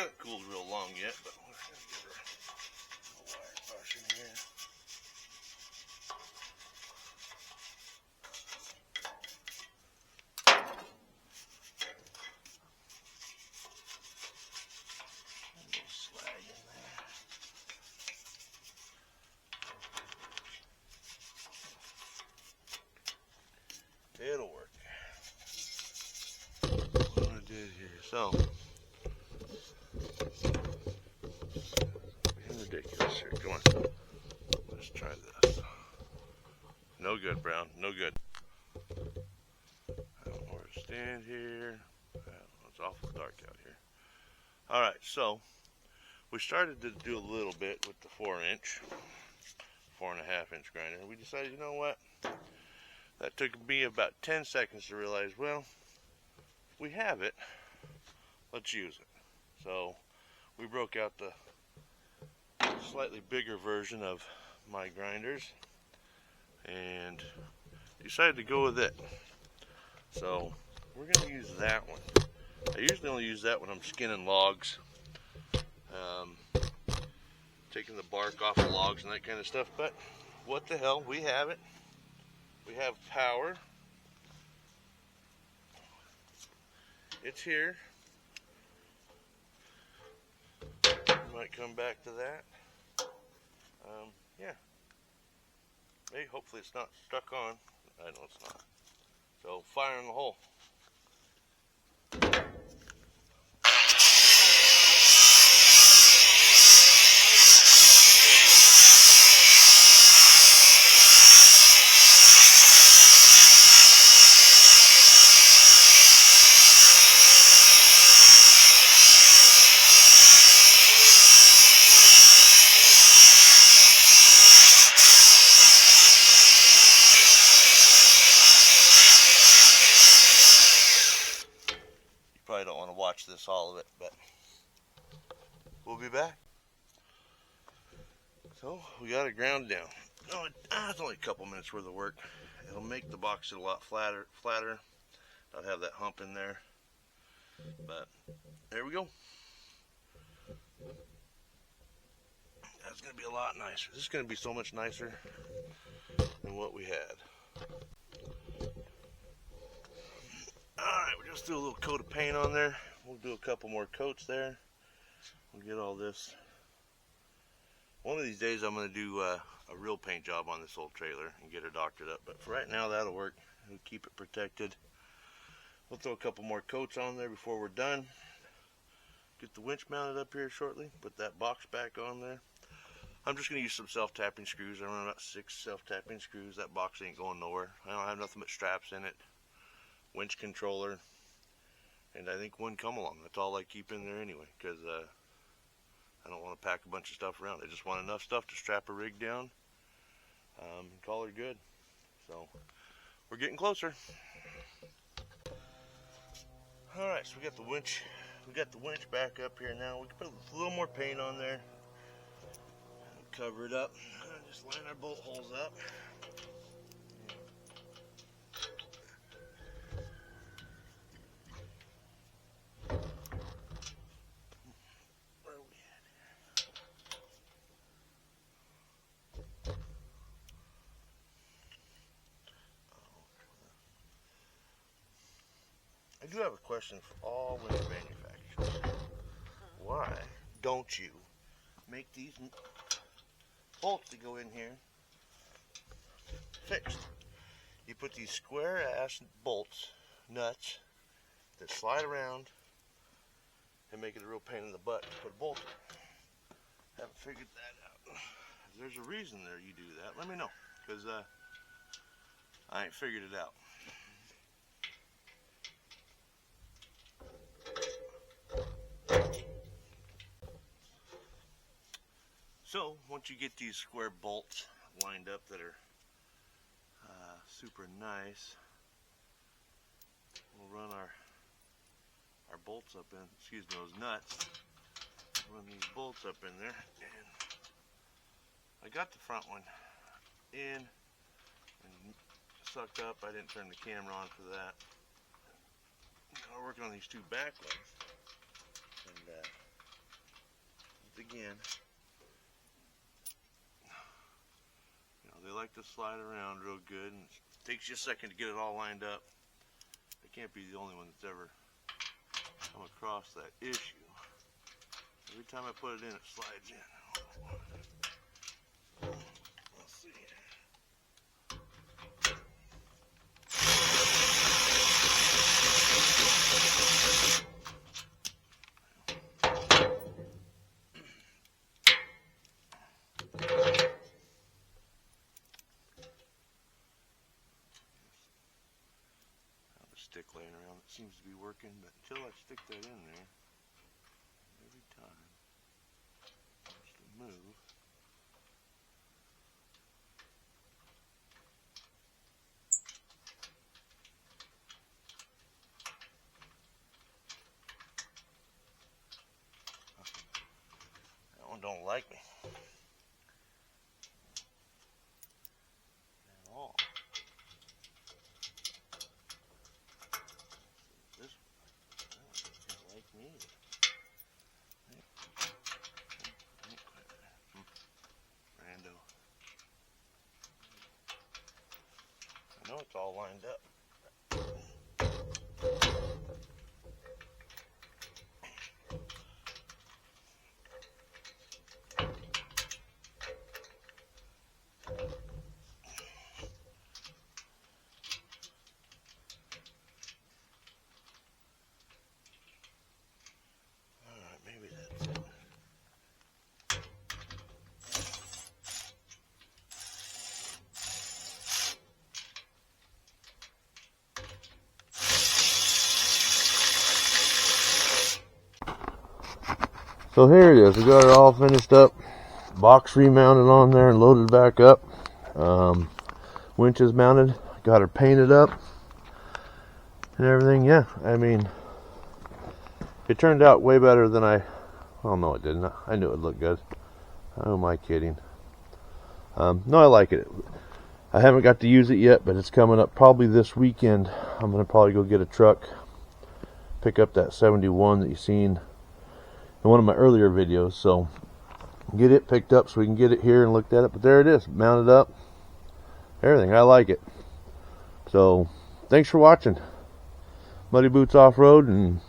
hasn't cooled real long yet, but we're going to give her a wire brush in here. A little slag in there. It'll work. What I'm going to do here, so. Ridiculous here. Come on. Let's try this. No good, Brown. No good. I don't know where to stand here. It's awful dark out here. Alright, so we started to do a little bit with the 4-inch, 4.5-inch grinder. We decided, you know what? That took me about 10 seconds to realize, well, we have it. Let's use it. So we broke out the slightly bigger version of my grinders and decided to go with it. So we're going to use that one. I usually only use that when I'm skinning logs, taking the bark off of logs and that kind of stuff, but what the hell, we have it. We have power. It's here. Might come back to that. Yeah. Hey, hopefully it's not stuck on. I know it's not. So, fire in the hole. Probably don't want to watch this, all of it, but we'll be back. So we got it ground down. No, it's only a couple minutes worth of work. It'll make the box a lot flatter. I'll have that hump in there, but there we go. That's going to be a lot nicer. This is going to be so much nicer than what we had. Alright, we'll just do a little coat of paint on there. We'll do a couple more coats there. We'll get all this. One of these days I'm going to do a real paint job on this old trailer and get her doctored up. But for right now, that'll work. We'll keep it protected. We'll throw a couple more coats on there before we're done. Get the winch mounted up here shortly. Put that box back on there. I'm just going to use some self-tapping screws. I run about 6 self-tapping screws. That box ain't going nowhere. I don't have nothing but straps in it. Winch controller, and I think one come along. That's all I keep in there anyway, because I don't want to pack a bunch of stuff around. I just want enough stuff to strap a rig down and call her good. So we're getting closer. All right, so we got the winch. We got the winch back up here now. We can put a little more paint on there and cover it up. Just line our bolt holes up. I do have a question for all winch manufacturers. Why don't you make these bolts that go in here fixed? You put these square ass bolts, nuts, that slide around and make it a real pain in the butt to put a bolt in. Haven't figured that out. If there's a reason there you do that, let me know, because I ain't figured it out. So once you get these square bolts lined up that are super nice, we'll run our bolts up in, excuse me, those nuts, run these bolts up in there, and I got the front one in and sucked up. I didn't turn the camera on for that. Now we're working on these two back ones, and again. You know, they like to slide around real good, and it takes you a second to get it all lined up. I can't be the only one that's ever come across that issue. Every time I put it in, it slides in. Let's see. Stick laying around, it seems to be working, but until I stick that in there, every time it starts to move. That one don't like me at all. Me. Rando. I know it's all lined up. So here it is. We got it all finished up. Box remounted on there and loaded back up. Winches mounted. Got her painted up and everything. Yeah, I mean, it turned out way better than well, no, it didn't. I knew it would look good. Who am I kidding? No, I like it. I haven't got to use it yet, but it's coming up probably this weekend. I'm going to probably go get a truck, pick up that 71 that you've seen in one of my earlier videos, so get it picked up so we can get it here and looked at it. But there it is, mounted up, everything. I like it. So thanks for watching Muddy Boots Off-Road, and